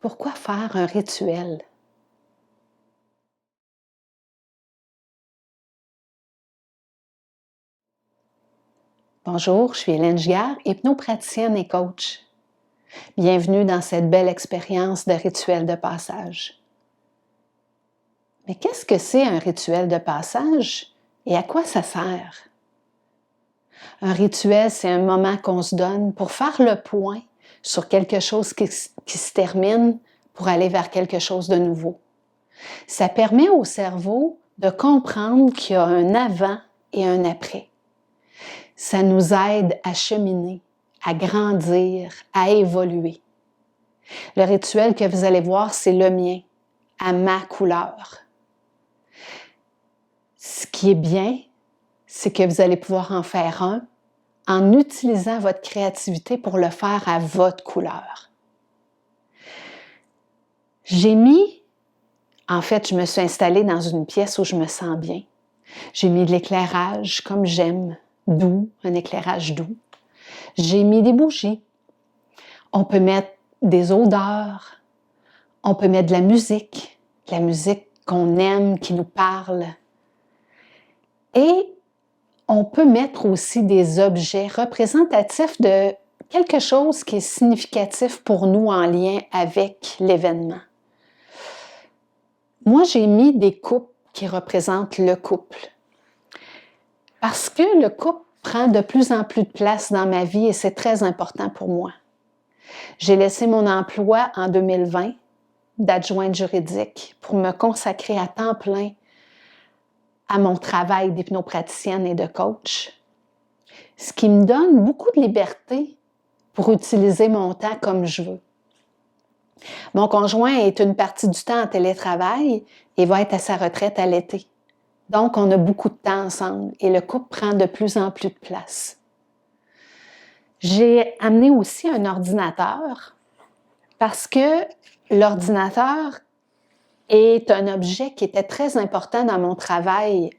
Pourquoi faire un rituel? Bonjour, je suis Hélène Giguère, hypnopraticienne et coach. Bienvenue dans cette belle expérience de rituel de passage. Mais qu'est-ce que c'est un rituel de passage et à quoi ça sert? Un rituel, c'est un moment qu'on se donne pour faire le point sur quelque chose qui se termine pour aller vers quelque chose de nouveau. Ça permet au cerveau de comprendre qu'il y a un avant et un après. Ça nous aide à cheminer, à grandir, à évoluer. Le rituel que vous allez voir, c'est le mien, à ma couleur. Ce qui est bien, c'est que vous allez pouvoir en faire un en utilisant votre créativité pour le faire à votre couleur. Je me suis installée dans une pièce où je me sens bien. J'ai mis de l'éclairage comme j'aime, doux, un éclairage doux. J'ai mis des bougies. On peut mettre des odeurs. On peut mettre de la musique qu'on aime, qui nous parle. Et on peut mettre aussi des objets représentatifs de quelque chose qui est significatif pour nous en lien avec l'événement. Moi, j'ai mis des coupes qui représentent le couple. Parce que le couple prend de plus en plus de place dans ma vie et c'est très important pour moi. J'ai laissé mon emploi en 2020 d'adjointe juridique pour me consacrer à temps plein à mon travail d'hypnopraticienne et de coach, ce qui me donne beaucoup de liberté pour utiliser mon temps comme je veux. Mon conjoint est une partie du temps en télétravail et va être à sa retraite à l'été. Donc, on a beaucoup de temps ensemble et le couple prend de plus en plus de place. J'ai amené aussi un ordinateur parce que l'ordinateur est un objet qui était très important dans mon travail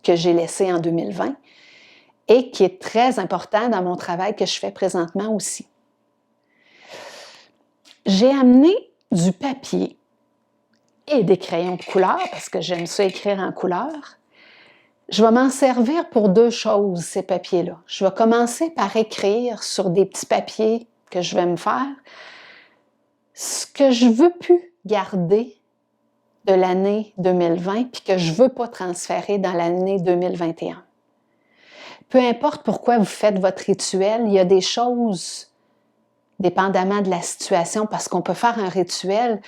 que j'ai laissé en 2020 et qui est très important dans mon travail que je fais présentement aussi. J'ai amené du papier et des crayons de couleur parce que j'aime ça écrire en couleur. Je vais m'en servir pour deux choses, ces papiers-là. Je vais commencer par écrire sur des petits papiers que je vais me faire ce que je veux plus garder de l'année 2020 puis que je veux pas transférer dans l'année 2021. Peu importe pourquoi vous faites votre rituel, il y a des choses, dépendamment de la situation, parce qu'on peut faire un rituel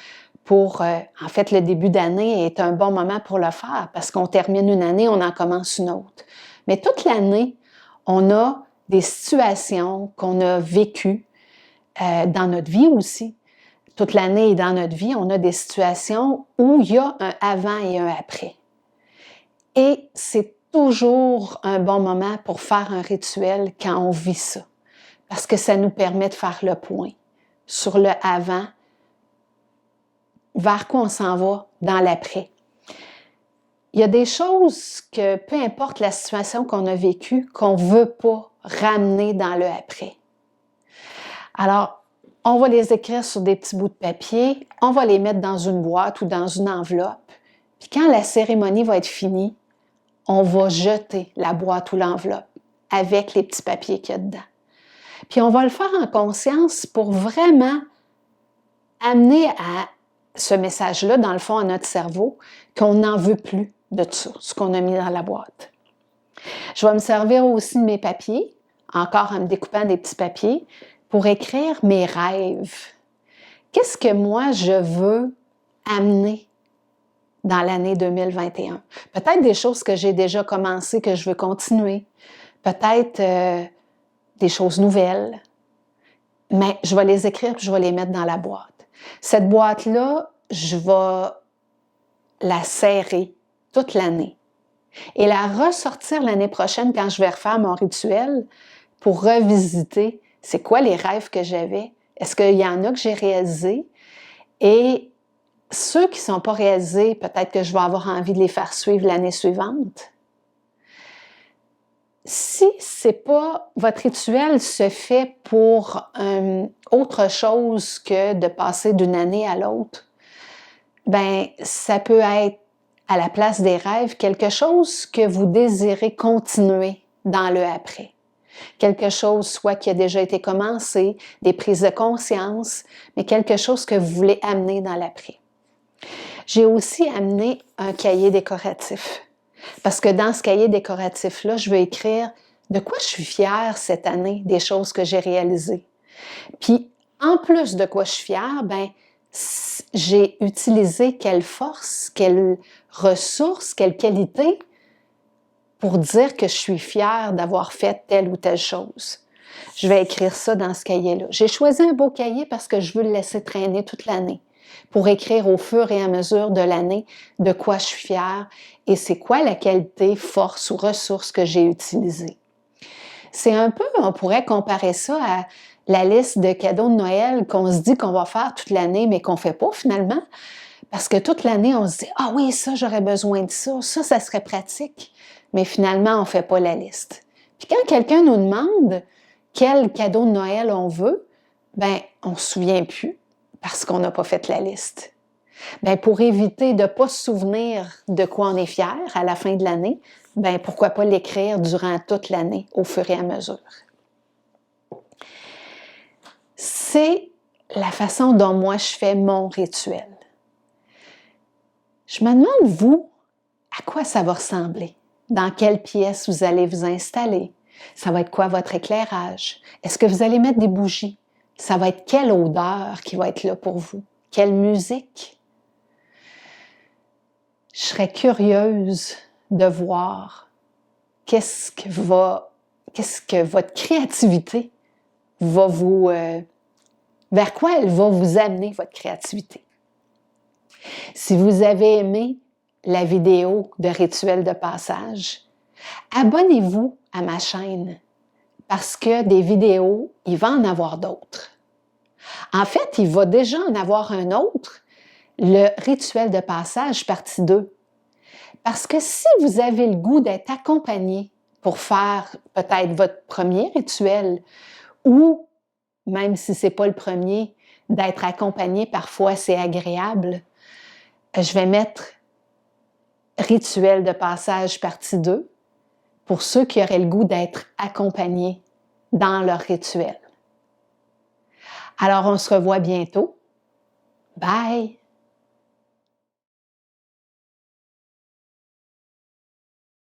pour, le début d'année est un bon moment pour le faire, parce qu'on termine une année, on en commence une autre. Mais toute l'année, on a des situations qu'on a vécues dans notre vie aussi. Toute l'année et dans notre vie, on a des situations où il y a un avant et un après. Et c'est toujours un bon moment pour faire un rituel quand on vit ça, parce que ça nous permet de faire le point sur le avant, vers quoi on s'en va dans l'après. Il y a des choses que, peu importe la situation qu'on a vécue, qu'on ne veut pas ramener dans le après. Alors, on va les écrire sur des petits bouts de papier, on va les mettre dans une boîte ou dans une enveloppe. Puis quand la cérémonie va être finie, on va jeter la boîte ou l'enveloppe avec les petits papiers qu'il y a dedans. Puis on va le faire en conscience pour vraiment amener à ce message-là, dans le fond, à notre cerveau, qu'on n'en veut plus de tout ça, ce qu'on a mis dans la boîte. Je vais me servir aussi de mes papiers, encore en me découpant des petits papiers, pour écrire mes rêves. Qu'est-ce que moi, je veux amener dans l'année 2021? Peut-être des choses que j'ai déjà commencé, que je veux continuer. Peut-être des choses nouvelles. Mais je vais les écrire et je vais les mettre dans la boîte. Cette boîte-là, je vais la serrer toute l'année et la ressortir l'année prochaine quand je vais refaire mon rituel pour revisiter c'est quoi les rêves que j'avais, est-ce qu'il y en a que j'ai réalisés et ceux qui ne sont pas réalisés, peut-être que je vais avoir envie de les faire suivre l'année suivante. si c'est pas votre rituel se fait pour autre chose que de passer d'une année à l'autre, ben ça peut être à la place des rêves quelque chose que vous désirez continuer dans le après. Quelque chose soit qui a déjà été commencé, des prises de conscience, mais quelque chose que vous voulez amener dans l'après. J'ai aussi amené un cahier décoratif. Parce que dans ce cahier décoratif-là, je vais écrire de quoi je suis fière cette année, des choses que j'ai réalisées. Puis, en plus de quoi je suis fière, ben, j'ai utilisé quelle force, quelle ressource, quelle qualité pour dire que je suis fière d'avoir fait telle ou telle chose. Je vais écrire ça dans ce cahier-là. J'ai choisi un beau cahier parce que je veux le laisser traîner toute l'année pour écrire au fur et à mesure de l'année de quoi je suis fière et c'est quoi la qualité, force ou ressource que j'ai utilisée. C'est un peu, on pourrait comparer ça à la liste de cadeaux de Noël qu'on se dit qu'on va faire toute l'année, mais qu'on ne fait pas finalement. Parce que toute l'année, on se dit « Ah oui, ça, j'aurais besoin de ça, ça serait pratique. » Mais finalement, on ne fait pas la liste. Puis quand quelqu'un nous demande quel cadeau de Noël on veut, ben on ne se souvient plus parce qu'on n'a pas fait la liste. Ben pour éviter de ne pas se souvenir de quoi on est fier à la fin de l'année, ben pourquoi pas l'écrire durant toute l'année, au fur et à mesure. C'est la façon dont moi je fais mon rituel. Je me demande, vous, à quoi ça va ressembler? Dans quelle pièce vous allez vous installer? Ça va être quoi votre éclairage? Est-ce que vous allez mettre des bougies? Ça va être quelle odeur qui va être là pour vous? Quelle musique? Je serais curieuse de voir qu'est-ce que votre créativité va vous... vers quoi elle va vous amener, votre créativité. Si vous avez aimé la vidéo de rituel de passage, abonnez-vous à ma chaîne parce que des vidéos, il va en avoir d'autres. En fait, il va déjà en avoir un autre, le rituel de passage partie 2. Parce que si vous avez le goût d'être accompagné pour faire peut-être votre premier rituel ou, même si ce n'est pas le premier, d'être accompagné, parfois c'est agréable, je vais mettre rituel de passage partie 2 pour ceux qui auraient le goût d'être accompagnés dans leur rituel. Alors, on se revoit bientôt. Bye!